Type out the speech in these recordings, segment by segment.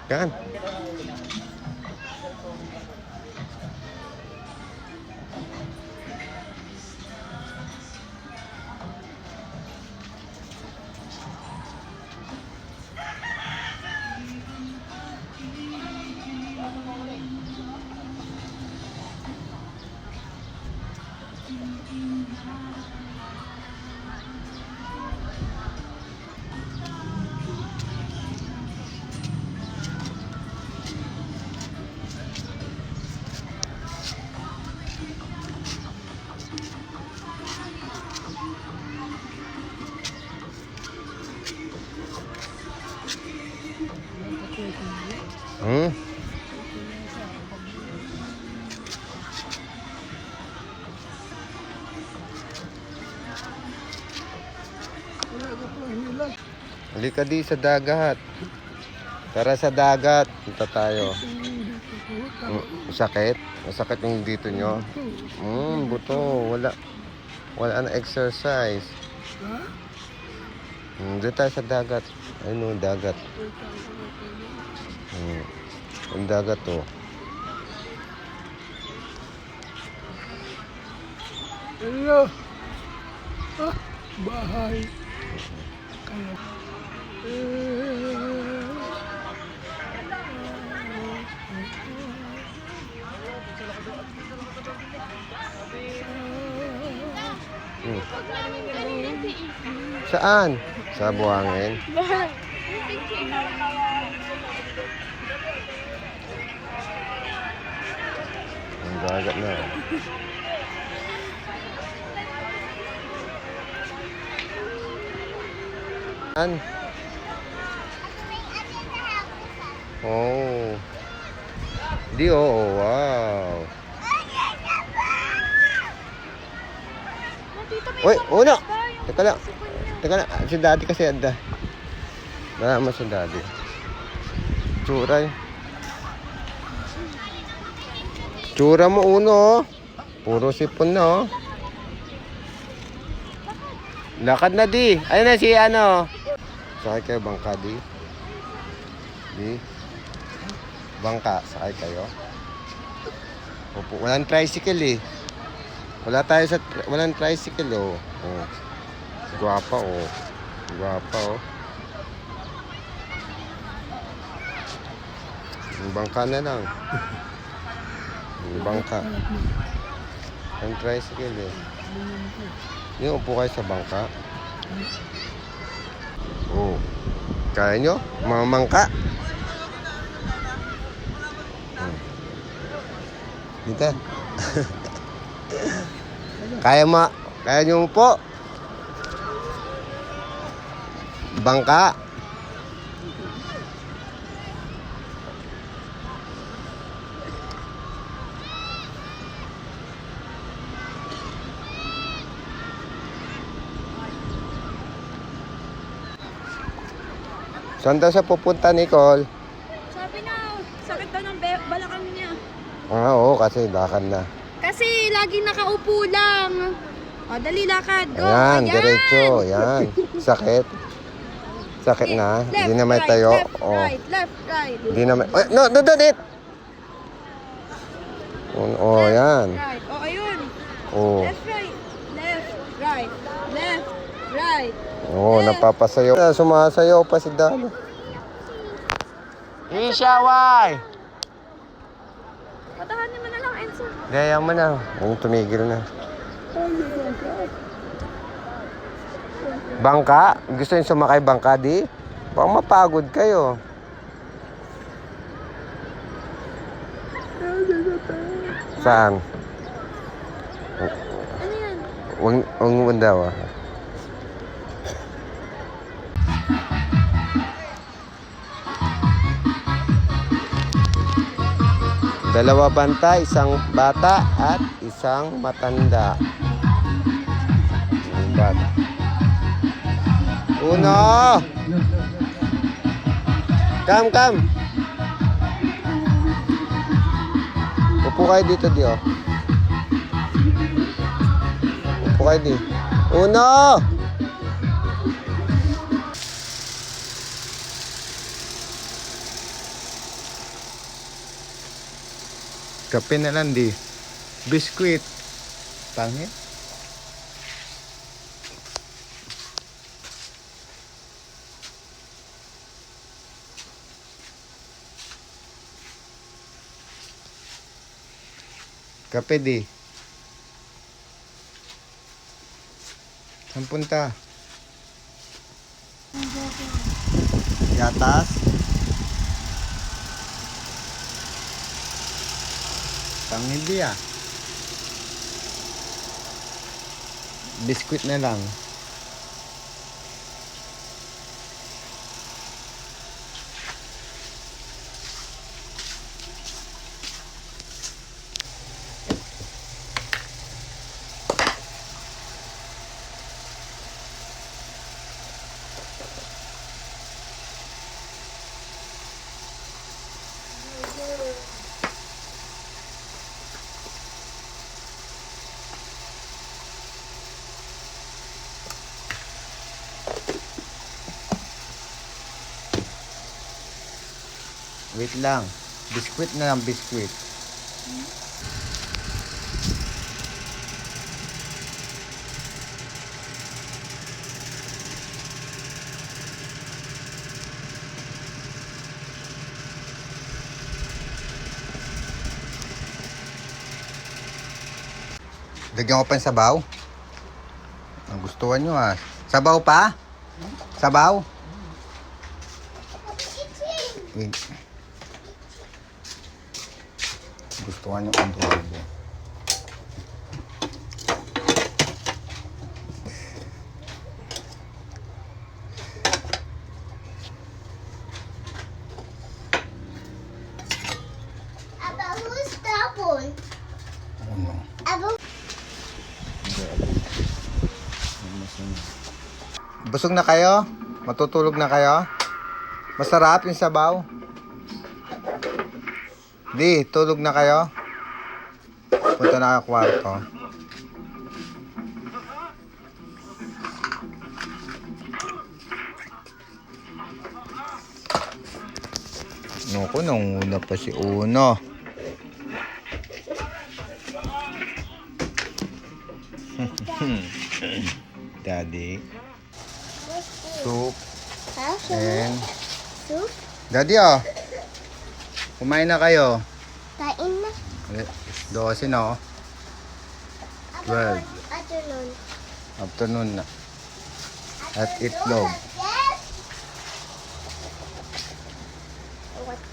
Yan. Hmm? Halika di sa dagat. Tara sa dagat. Punta tayo. Sakit? Masakit yung dito nyo? Buto. Wala na exercise. Doon tayo sa dagat. Ayun o, dagat. Ang dagat o. Hello. Bahay. Kaya. Saan? Sa buhangin? Ang dagat na. Saan? Oh. Di wow. Uy, una! Teka lang. Si daddy kasi anda. Nalaman si daddy. Tsura eh. Tsura mo uno. Puro sipon na oh. Lakad na di. Ayun na si ano. Sakay kayo bangka di. Di. Bangka. Sakay kayo. Opo. Walang tricycle eh. Walang tricycle oh. Oh. Guwapa oh. Guwapa oh. Yung bangka na lang. Yung bangka. Ang tricycle eh. Yung upo kayo sa bangka. Oh. Kaya nyo? Mga mangka. Dito. Kaya nyo po? Bangka. Saan daw siya pupunta, Nicole? Sabi na, sakit daw ng balakang niya. Oo, kasi lakad na. Kasi lagi nakaupo lang. O, dali lakad. Go. Ayan, diretso. Ayan. Sakit. Sakit na. Hindi na may tayo. Left, right. Hindi na may... Oh, no, don't it! Oh, yan. Right. O, ayun. Oh. Left, right. Left, right. Left, right. Oh, napapasayaw. Sumasayaw pa si Dano. Isha, why? Patahanin mo na lang, Enzo. Gaya mo na. Ang tumigil na. Bangka? Gusto niyo sumakay bangka, di? Baka mapagod kayo. Saan? Ano yan? Huwag mo daw ah. Dalawa banta, isang bata at isang matanda. Yung bata. Uno! Come! Upo kayo dito, di oh. Upo kayo di. Uno! Kape na lang di. Biskuit. Pangit. Kape di. Saan punta? Gatas? Pangindi ah. Biskuit na lang. Wait lang. Biskuit na lang, biskuit. Dagyan ko pa yung sabaw. Ang gustuhan nyo ah. Sabaw pa? Sabaw? Wait. Gustuhan nyo ang adobo. Aba, who's that one? Ano? Aba, Busog na kayo? Matutulog na kayo? Masarap yung sabaw? Di, tulog na kayo? Punta na kayo kwarto. Naku, nanguna pa si Uno. Daddy. Soup. And... soup? Daddy oh. Kumain na kayo. Kain na. 12 na oh. 12. Afternoon. Afternoon na. At itlog.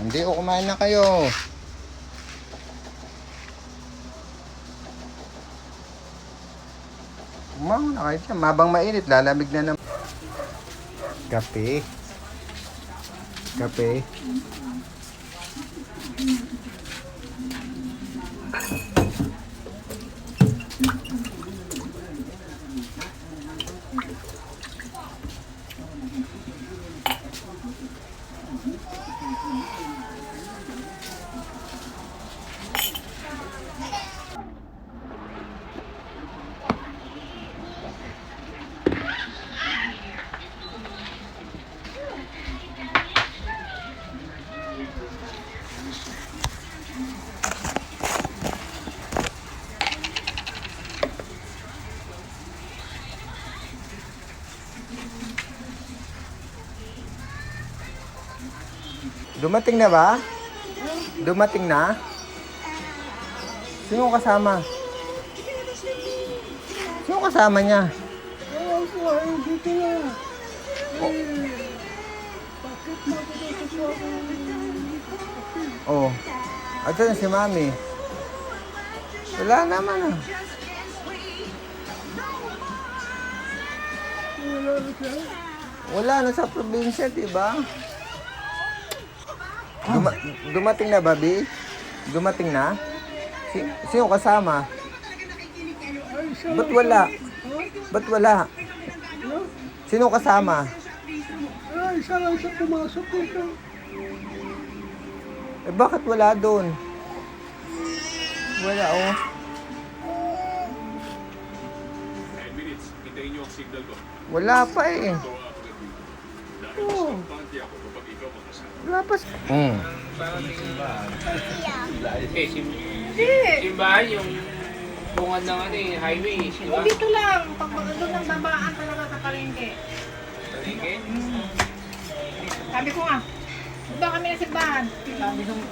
Hindi o kumain na kayo. Kumain na kayo dyan. Mabang mainit. Lalamig na naman. Kape. Kape. Dumating na ba? Dumating na? Sino kasama? Sino kasama niya? Dito na. Oh. Ito na si Mami. Wala naman ah. Wala na sa probinsya, diba? Dumating na ba, Bi? Dumating na? Sino kasama? Ba't wala? Ba't wala? Sino kasama? Ay, isa lang siya pumasok dito. Eh, bakit wala doon? Wala, oh. 10 minutes, hintayin niyo ang signal ko. Wala pa eh. Dahil mas kampante ako kapag ikaw makasama. Wala pa. Eh, si Hindi. Simbahan yung bungad ng ano eh, highway, di ba? Dito lang, pag doon ng babaan talaga sa palengke. Palengke? Sabi ko nga, ba kami na simbahan? Sabi nung